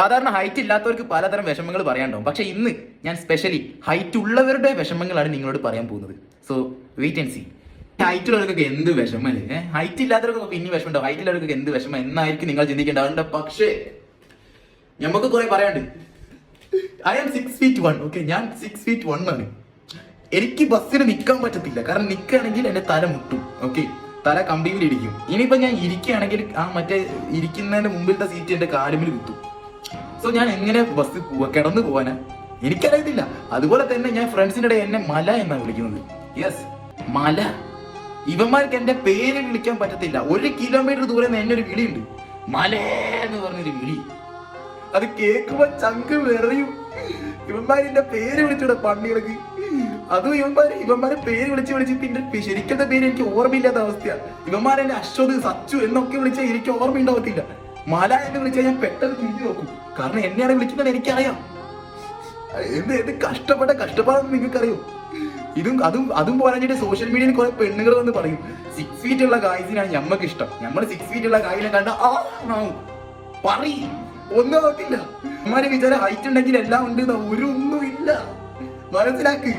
സാധാരണ ഹൈറ്റ് ഇല്ലാത്തവർക്ക് പലതരം വിഷമങ്ങൾ പറയാനുണ്ടാവും. പക്ഷെ ഇന്ന് ഞാൻ സ്പെഷ്യലി ഹൈറ്റ് ഉള്ളവരുടെ വിഷമങ്ങളാണ് നിങ്ങളോട് പറയാൻ പോകുന്നത്. So wait and see. Height ഉള്ളവർക്കൊക്കെ എന്ത് വിഷമല്ലേ? ഹൈറ്റ് ഇല്ലാത്തവർക്കൊക്കെ പിന്നെ വിഷമം ഉണ്ടാവും. ഹൈറ്റ് ഉള്ളവർക്കൊക്കെ എന്ത് വിഷമം എന്നായിരിക്കും നിങ്ങൾ ചിന്തിക്കേണ്ടതുണ്ട്. പക്ഷേ നമുക്ക് കുറെ പറയാനുണ്ട്. I am 6 feet 1. ഓക്കെ, ഞാൻ 6 feet 1 ആണ്. എനിക്ക് ബസ്സിന് നിൽക്കാൻ പറ്റത്തില്ല. കാരണം നിൽക്കുകയാണെങ്കിൽ എന്റെ തല മുട്ടും. ഓക്കെ, തല കമ്പിയിൽ ഇരിക്കും. ഇനിയിപ്പോ ഞാൻ ഇരിക്കുകയാണെങ്കിൽ ആ മറ്റേ ഇരിക്കുന്നതിന്റെ മുമ്പിലത്തെ സീറ്റ് എന്റെ കാലുമിൽ കുത്തും. സോ ഞാൻ എങ്ങനെ ബസ് പോവാ? കിടന്നു പോവാനാ? എനിക്കറിയത്തില്ല. അതുപോലെ തന്നെ ഞാൻ ഫ്രണ്ട്സിന്റെ ഇടയിൽ എന്നെ മല എന്നാണ് വിളിക്കുന്നത്. യെസ്, മല. ഇവന്മാർക്ക് എന്റെ പേര് വിളിക്കാൻ പറ്റത്തില്ല. 1 കിലോമീറ്റർ ദൂരെ നിന്ന് എന്നെ ഒരു വിളിയുണ്ട്, മലേ എന്ന് പറഞ്ഞൊരു വിളി. അത് കേൾക്കുമ്പോ ചങ്ക് വെറിയും. ഇവന്മാരെന്റെ പേര് വിളിച്ചൂടെ പണ്ടികൾക്ക്. അതും ഇവന്മാരെ പേര് വിളിച്ച് പിന്നെ ശരിക്കത്തെ പേര് എനിക്ക് ഓർമ്മയില്ലാത്ത അവസ്ഥയാണ്. ഇവന്മാരെന്നെ അശ്വത്, സച്ചു എന്നൊക്കെ വിളിച്ചാൽ എനിക്ക് ഓർമ്മയുണ്ടാവത്തില്ല. മല എന്ന് വിളിച്ചാൽ ഞാൻ പെട്ടെന്ന് തിരിഞ്ഞു നോക്കും. കാരണം എന്നെയാണ് വിളിക്കുന്നത് എനിക്കറിയാം. എന്ത് കഷ്ടപ്പാടെന്ന് നിങ്ങൾക്കറിയോ? അതും പോരാഞ്ഞിട്ട് സോഷ്യൽ മീഡിയയിൽ കുറെ പെണ്ണുകൾ വന്ന് പറയും 6 feet ഉള്ള ഗായ്സിനാണ് ഞമ്മക്ക് ഇഷ്ടം. നമ്മൾ 6 feet ഉള്ള ഗായിനെ കണ്ട പറയും. ഒന്നും നോക്കില്ല. അമ്മമാരെ വിചാരം ഹൈറ്റ് ഉണ്ടെങ്കിൽ എല്ലാം ഉണ്ട്. ഒന്നും ഇല്ല, മനസ്സിലാക്ക്.